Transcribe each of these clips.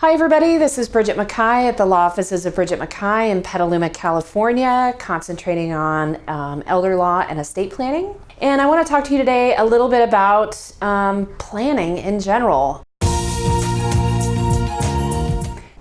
Hi everybody, this is Bridget Mackay at the law offices of Bridget Mackay in Petaluma, California, concentrating on elder law and estate planning. And I want to talk to you today a little bit about planning in general.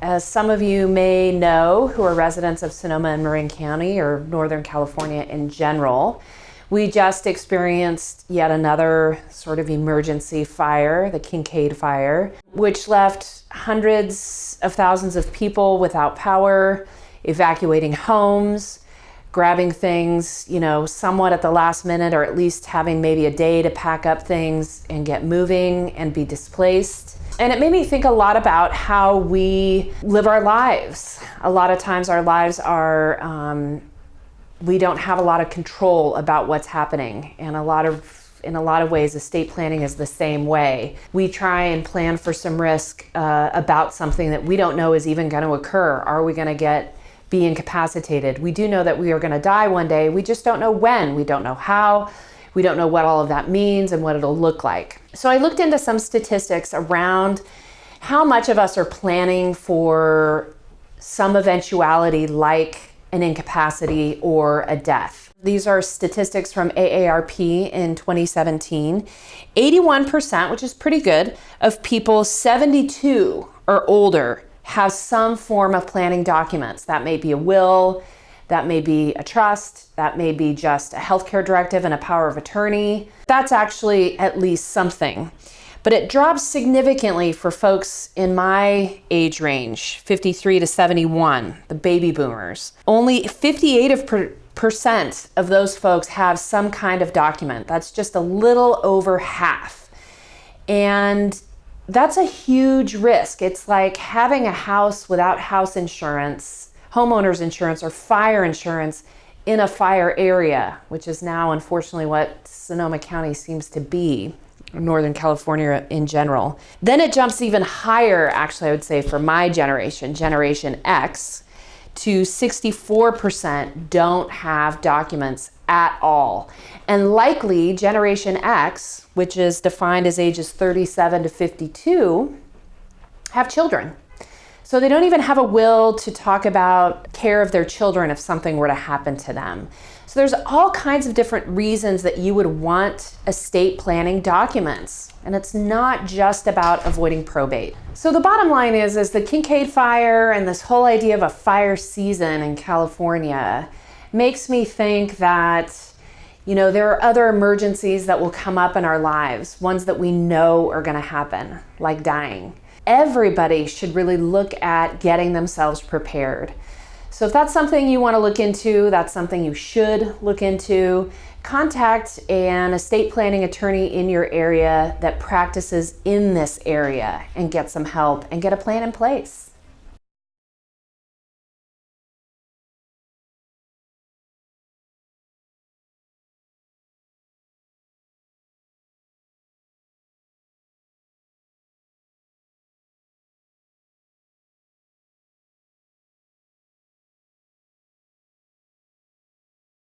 As some of you may know who are residents of Sonoma and Marin County or Northern California in general, we just experienced yet another sort of emergency fire, the Kincade Fire, which left hundreds of thousands of people without power, evacuating homes, grabbing things, somewhat at the last minute, or at least having maybe a day to pack up things and get moving and be displaced. And it made me think a lot about how we live our lives. A lot of times our lives are, we don't have a lot of control about what's happening. And in a lot of ways, estate planning is the same way. We try and plan for some risk about something that we don't know is even going to occur. Are we going to be incapacitated? We do know that we are going to die one day. We just don't know when. We don't know how. We don't know what all of that means and what it'll look like. So I looked into some statistics around how much of us are planning for some eventuality like an incapacity or a death. These are statistics from AARP in 2017. 81%, which is pretty good, of people 72 or older have some form of planning documents. That may be a will, that may be a trust, that may be just a healthcare directive and a power of attorney. That's actually at least something. But it drops significantly for folks in my age range, 53 to 71, the baby boomers. Only 58% of those folks have some kind of document. That's just a little over half. And that's a huge risk. It's like having a house without house insurance, homeowner's insurance, or fire insurance in a fire area, which is now unfortunately what Sonoma County seems to be. Northern California in general. Then it jumps even higher, actually, I would say, for my generation, Generation X, to 64% don't have documents at all. And likely Generation X, which is defined as ages 37 to 52, have children. So they don't even have a will to talk about care of their children if something were to happen to them. So there's all kinds of different reasons that you would want estate planning documents. And it's not just about avoiding probate. So the bottom line is the Kincade Fire and this whole idea of a fire season in California makes me think that, there are other emergencies that will come up in our lives, ones that we know are going to happen, like dying. Everybody should really look at getting themselves prepared. So if that's something you want to look into, that's something you should look into, contact an estate planning attorney in your area that practices in this area and get some help and get a plan in place.